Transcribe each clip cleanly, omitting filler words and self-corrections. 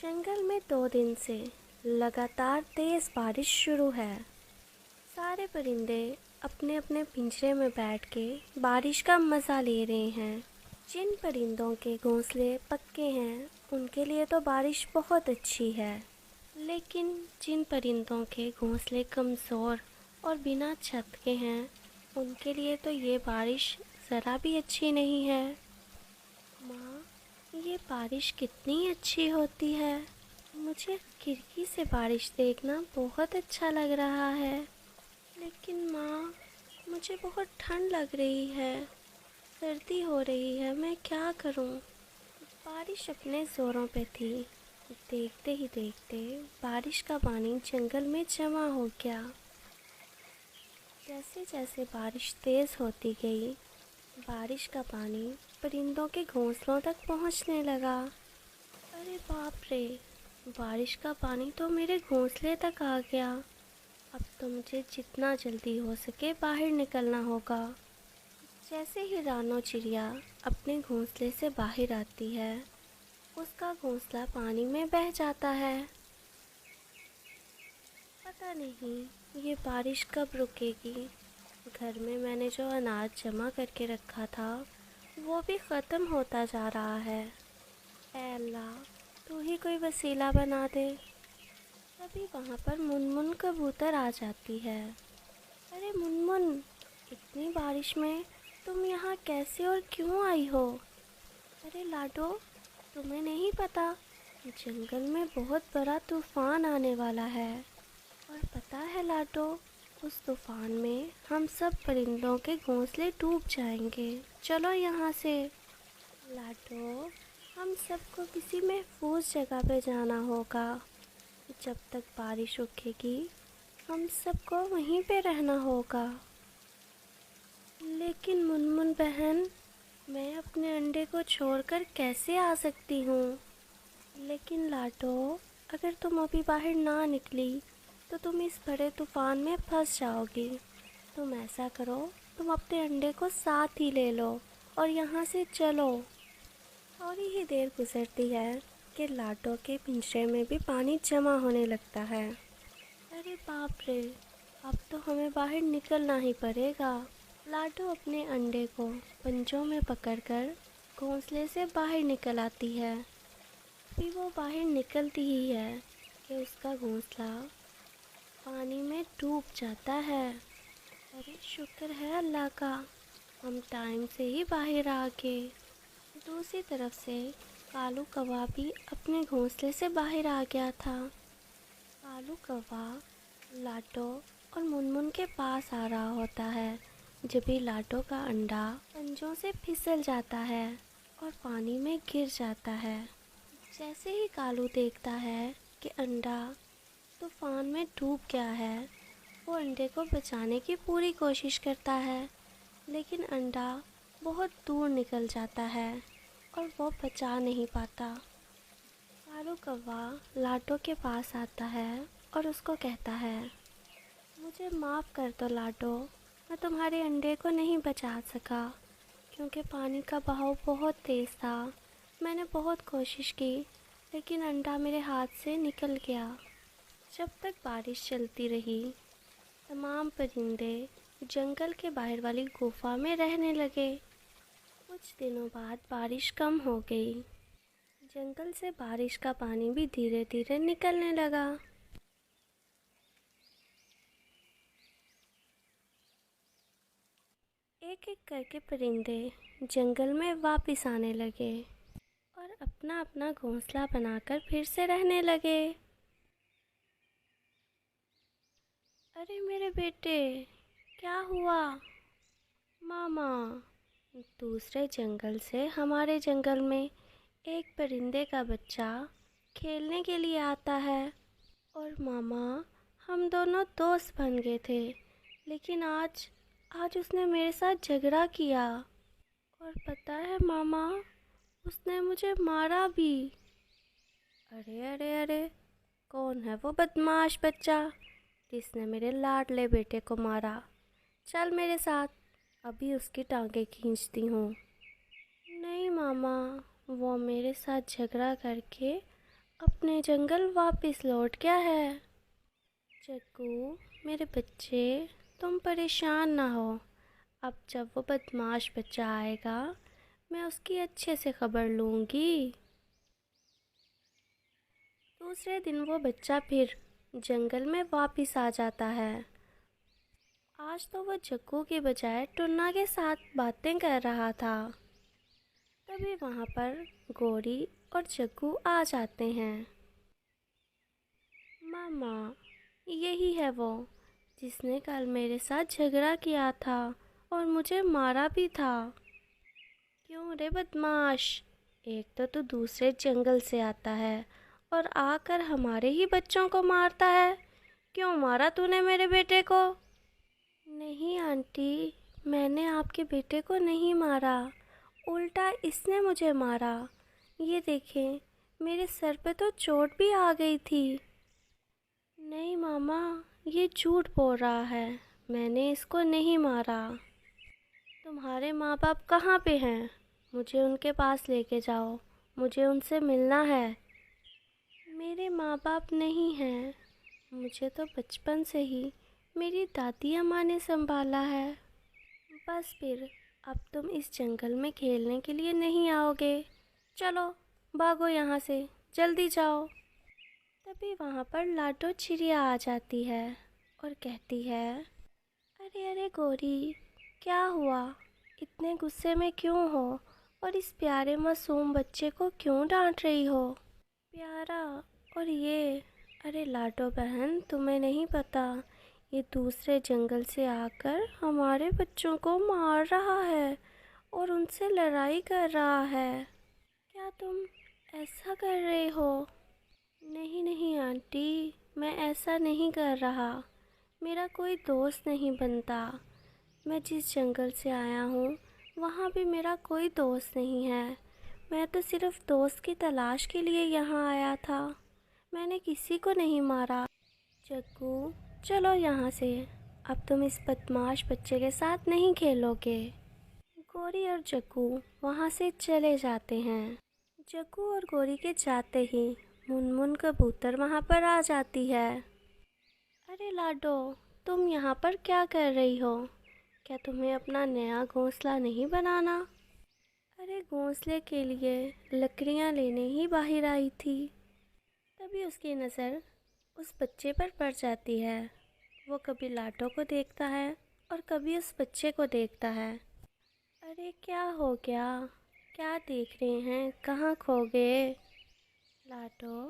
जंगल में 2 दिन से लगातार तेज़ बारिश शुरू है। सारे परिंदे अपने अपने पिंजरे में बैठ के बारिश का मज़ा ले रहे हैं। जिन परिंदों के घोंसले पक्के हैं उनके लिए तो बारिश बहुत अच्छी है, लेकिन जिन परिंदों के घोंसले कमज़ोर और बिना छत के हैं उनके लिए तो ये बारिश ज़रा भी अच्छी नहीं है। माँ, ये बारिश कितनी अच्छी होती है। मुझे खिड़की से बारिश देखना बहुत अच्छा लग रहा है। लेकिन माँ, मुझे बहुत ठंड लग रही है, सर्दी हो रही है, मैं क्या करूँ। बारिश अपने ज़ोरों पे थी। देखते ही देखते बारिश का पानी जंगल में जमा हो गया। जैसे जैसे बारिश तेज़ होती गई, बारिश का पानी परिंदों के घोंसलों तक पहुंचने लगा। अरे बाप रे, बारिश का पानी तो मेरे घोंसले तक आ गया। अब तो मुझे जितना जल्दी हो सके बाहर निकलना होगा। जैसे ही रानो चिड़िया अपने घोंसले से बाहर आती है, उसका घोंसला पानी में बह जाता है। पता नहीं ये बारिश कब रुकेगी। घर में मैंने जो अनाज जमा करके रखा था वो भी ख़त्म होता जा रहा है। ऐ अल्लाह, तू ही कोई वसीला बना दे। तभी वहाँ पर मुनमुन कबूतर आ जाती है। अरे मुनमुन, इतनी बारिश में तुम यहाँ कैसे और क्यों आई हो? अरे लाडो, तुम्हें नहीं पता जंगल में बहुत बड़ा तूफान आने वाला है। और पता है लाडो, उस तूफान में हम सब परिंदों के घोंसले डूब जाएंगे। चलो यहाँ से। लाडो, हम सबको किसी महफूज जगह पे जाना होगा। जब तक बारिश रुकेगी हम सबको वहीं पे रहना होगा। लेकिन मुनमुन बहन, मैं अपने अंडे को छोड़कर कैसे आ सकती हूँ? लेकिन लाडो, अगर तुम अभी बाहर ना निकली तो तुम इस बड़े तूफान में फंस जाओगी। तुम ऐसा करो, तुम अपने अंडे को साथ ही ले लो और यहाँ से चलो। थोड़ी ही देर गुजरती है कि लाडो के पिंजरे में भी पानी जमा होने लगता है। अरे बाप रे, अब तो हमें बाहर निकलना ही पड़ेगा। लाडो अपने अंडे को पंजों में पकड़कर घोंसले से बाहर निकल आती है। अभी वो बाहर निकलती ही है कि उसका घोंसला पानी में डूब जाता है। अरे शुक्र है अल्लाह का, हम टाइम से ही बाहर आ गए। दूसरी तरफ से कालू कौवा भी अपने घोंसले से बाहर आ गया था। कालू कौवा लाडो और मुनमुन के पास आ रहा होता है जब भी लाडो का अंडा पंजों से फिसल जाता है और पानी में गिर जाता है। जैसे ही कालू देखता है कि अंडा तूफान में डूब गया है, वो अंडे को बचाने की पूरी कोशिश करता है, लेकिन अंडा बहुत दूर निकल जाता है और वो बचा नहीं पाता। कालू कौवा लाडो के पास आता है और उसको कहता है, मुझे माफ़ कर दो लाडो, मैं तुम्हारे अंडे को नहीं बचा सका क्योंकि पानी का बहाव बहुत तेज़ था। मैंने बहुत कोशिश की लेकिन अंडा मेरे हाथ से निकल गया। जब तक बारिश चलती रही, तमाम परिंदे जंगल के बाहर वाली गुफा में रहने लगे। कुछ दिनों बाद बारिश कम हो गई। जंगल से बारिश का पानी भी धीरे धीरे निकलने लगा। एक एक करके परिंदे जंगल में वापस आने लगे और अपना अपना घोंसला बनाकर फिर से रहने लगे। अरे मेरे बेटे, क्या हुआ? मामा, दूसरे जंगल से हमारे जंगल में एक परिंदे का बच्चा खेलने के लिए आता है। और मामा, हम दोनों दोस्त बन गए थे, लेकिन आज आज उसने मेरे साथ झगड़ा किया। और पता है मामा, उसने मुझे मारा भी। अरे अरे अरे, कौन है वो बदमाश बच्चा जिसने मेरे लाडले बेटे को मारा? चल मेरे साथ, अभी उसकी टांगें खींचती हूँ। नहीं मामा, वो मेरे साथ झगड़ा करके अपने जंगल वापस लौट गया है। जग्गू, मेरे बच्चे, तुम परेशान ना हो। अब जब वो बदमाश बच्चा आएगा, मैं उसकी अच्छे से खबर लूँगी। दूसरे दिन वो बच्चा फिर जंगल में वापस आ जाता है। आज तो वो जग्गू के बजाय टुन्ना के साथ बातें कर रहा था। तभी वहाँ पर गौरी और जग्गू आ जाते हैं। मामा, यही है वो जिसने कल मेरे साथ झगड़ा किया था और मुझे मारा भी था। क्यों रे बदमाश, एक तो तू दूसरे जंगल से आता है और आकर हमारे ही बच्चों को मारता है। क्यों मारा तूने मेरे बेटे को? नहीं आंटी, मैंने आपके बेटे को नहीं मारा, उल्टा इसने मुझे मारा। ये देखें, मेरे सर पे तो चोट भी आ गई थी। नहीं मामा, ये झूठ बोल रहा है, मैंने इसको नहीं मारा। तुम्हारे माँ बाप कहाँ पे हैं? मुझे उनके पास लेके जाओ, मुझे उनसे मिलना है। मेरे माँ बाप नहीं हैं, मुझे तो बचपन से ही मेरी दादी अम्मा ने संभाला है। बस फिर, अब तुम इस जंगल में खेलने के लिए नहीं आओगे। चलो भागो यहाँ से, जल्दी जाओ। तभी वहाँ पर लाडो चिड़िया आ जाती है और कहती है, अरे अरे गौरी, क्या हुआ? इतने गुस्से में क्यों हो और इस प्यारे मासूम बच्चे को क्यों डांट रही हो? प्यारा? और ये, अरे लाडो बहन, तुम्हें नहीं पता, ये दूसरे जंगल से आकर हमारे बच्चों को मार रहा है और उनसे लड़ाई कर रहा है। क्या तुम ऐसा कर रहे हो? नहीं नहीं आंटी, मैं ऐसा नहीं कर रहा। मेरा कोई दोस्त नहीं बनता। मैं जिस जंगल से आया हूँ वहाँ भी मेरा कोई दोस्त नहीं है। मैं तो सिर्फ दोस्त की तलाश के लिए यहाँ आया था। मैंने किसी को नहीं मारा। जग्गू, चलो यहाँ से, अब तुम इस बदमाश बच्चे के साथ नहीं खेलोगे। गौरी और जग्गू वहाँ से चले जाते हैं। जग्गू और गौरी के जाते ही मुनमुन कबूतर वहाँ पर आ जाती है। अरे लाडो, तुम यहाँ पर क्या कर रही हो? क्या तुम्हें अपना नया घोंसला नहीं बनाना? अरे घोंसले के लिए लकड़ियाँ लेने ही बाहर आई थी। तभी उसकी नज़र उस बच्चे पर पड़ जाती है। वो कभी लाडो को देखता है और कभी उस बच्चे को देखता है। अरे क्या हो गया? क्या देख रहे हैं? कहाँ खो गए? लाडो,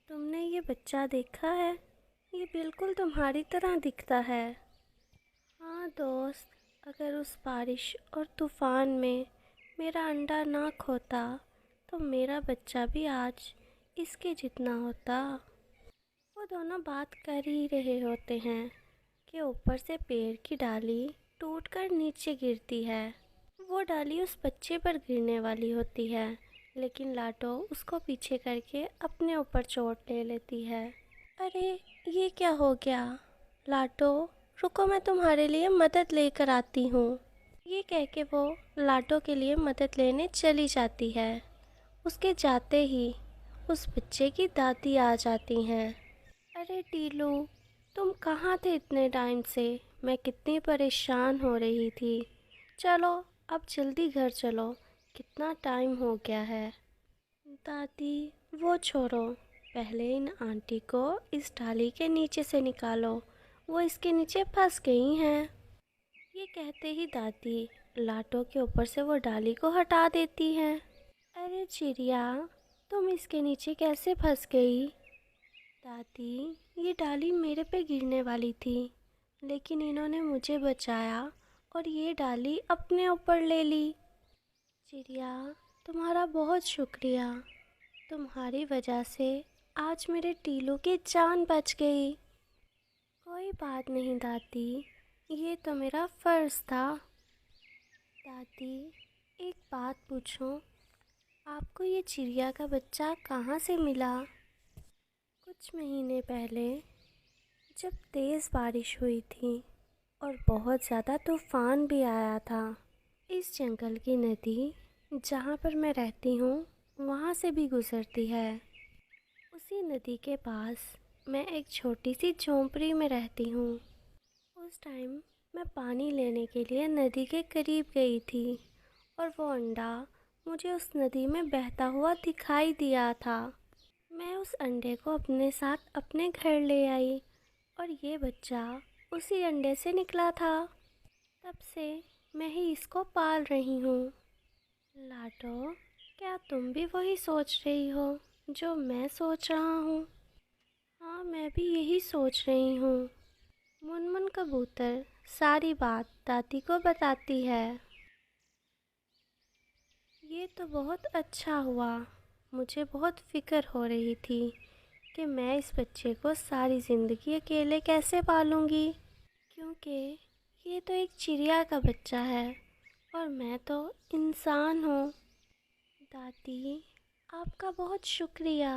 तुमने ये बच्चा देखा है? ये बिल्कुल तुम्हारी तरह दिखता है। हाँ दोस्त, अगर उस बारिश और तूफान में मेरा अंडा ना खोता तो मेरा बच्चा भी आज इसके जितना होता। वो दोनों बात कर ही रहे होते हैं कि ऊपर से पेड़ की डाली टूटकर नीचे गिरती है। वो डाली उस बच्चे पर गिरने वाली होती है, लेकिन लाडो उसको पीछे करके अपने ऊपर चोट ले लेती है। अरे ये क्या हो गया? लाडो, रुको, मैं तुम्हारे लिए मदद लेकर आती हूँ। ये कह के वो लाडो के लिए मदद लेने चली जाती है। उसके जाते ही उस बच्चे की दादी आ जाती हैं। अरे टीलू, तुम कहाँ थे इतने टाइम से? मैं कितनी परेशान हो रही थी। चलो अब जल्दी घर चलो, कितना टाइम हो गया है। दादी, वो छोड़ो, पहले इन आंटी को इस डाली के नीचे से निकालो, वो इसके नीचे फंस गई हैं। ये कहते ही दादी लाटो के ऊपर से वो डाली को हटा देती हैं। अरे चिड़िया, तुम इसके नीचे कैसे फंस गई? दादी, ये डाली मेरे पे गिरने वाली थी, लेकिन इन्होंने मुझे बचाया और ये डाली अपने ऊपर ले ली। चिड़िया, तुम्हारा बहुत शुक्रिया। तुम्हारी वजह से आज मेरे टीलू की जान बच गई। कोई बात नहीं दादी, ये तो मेरा फ़र्ज़ था। दादी, एक बात पूछूं, आपको ये चिड़िया का बच्चा कहाँ से मिला? कुछ महीने पहले जब तेज़ बारिश हुई थी और बहुत ज़्यादा तूफ़ान भी आया था, इस जंगल की नदी जहाँ पर मैं रहती हूँ वहाँ से भी गुज़रती है। उस ही नदी के पास मैं एक छोटी सी झोंपड़ी में रहती हूँ। उस टाइम मैं पानी लेने के लिए नदी के करीब गई थी और वो अंडा मुझे उस नदी में बहता हुआ दिखाई दिया था। मैं उस अंडे को अपने साथ अपने घर ले आई और ये बच्चा उसी अंडे से निकला था। तब से मैं ही इसको पाल रही हूँ। लाटो, क्या तुम भी वही सोच रही हो जो मैं सोच रहा हूँ? हाँ, मैं भी यही सोच रही हूँ। मुनमुन कबूतर सारी बात दादी को बताती है। ये तो बहुत अच्छा हुआ। मुझे बहुत फ़िक्र हो रही थी कि मैं इस बच्चे को सारी ज़िंदगी अकेले कैसे पालूँगी, क्योंकि ये तो एक चिड़िया का बच्चा है और मैं तो इंसान हूँ। दादी, आपका बहुत शुक्रिया।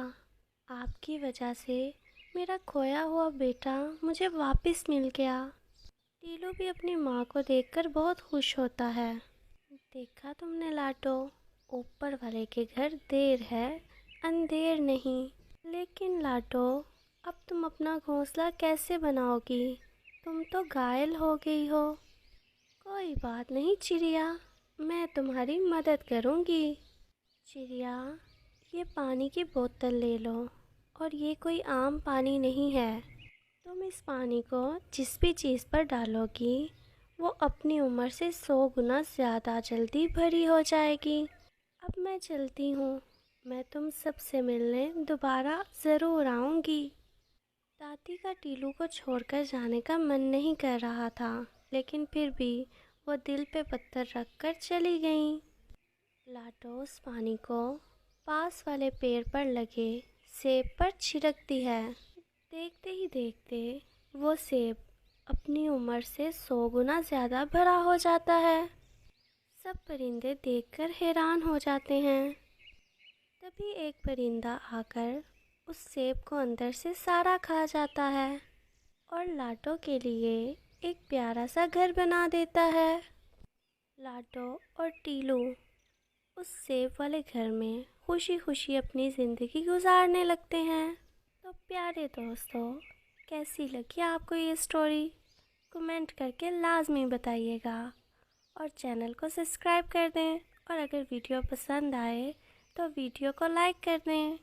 आपकी वजह से मेरा खोया हुआ बेटा मुझे वापस मिल गया। टीलू भी अपनी माँ को देखकर बहुत खुश होता है। देखा तुमने लाटो, ऊपर वाले के घर देर है अंधेर नहीं। लेकिन लाटो, अब तुम अपना घोंसला कैसे बनाओगी? तुम तो घायल हो गई हो। कोई बात नहीं चिड़िया, मैं तुम्हारी मदद करूँगी। चिड़िया, ये पानी की बोतल ले लो और ये कोई आम पानी नहीं है। तुम इस पानी को जिस भी चीज़ पर डालोगी वो अपनी उम्र से 100 गुना ज़्यादा जल्दी भरी हो जाएगी। अब मैं चलती हूँ, मैं तुम सबसे मिलने दोबारा ज़रूर आऊँगी। दादी का टीलू को छोड़कर जाने का मन नहीं कर रहा था, लेकिन फिर भी वो दिल पे पत्थर रखकर चली गईं। लाटो उस पानी को पास वाले पेड़ पर लगे सेब पर छिड़कती है। देखते ही देखते वो सेब अपनी उम्र से 100 गुना ज़्यादा भरा हो जाता है। सब परिंदे देखकर हैरान हो जाते हैं। तभी एक परिंदा आकर उस सेब को अंदर से सारा खा जाता है और लाटो के लिए एक प्यारा सा घर बना देता है। लाटो और टीलू उस सेब वाले घर में खुशी खुशी अपनी ज़िंदगी गुजारने लगते हैं। तो प्यारे दोस्तों, कैसी लगी आपको ये स्टोरी? कमेंट करके लाजमी बताइएगा और चैनल को सब्सक्राइब कर दें और अगर वीडियो पसंद आए तो वीडियो को लाइक कर दें।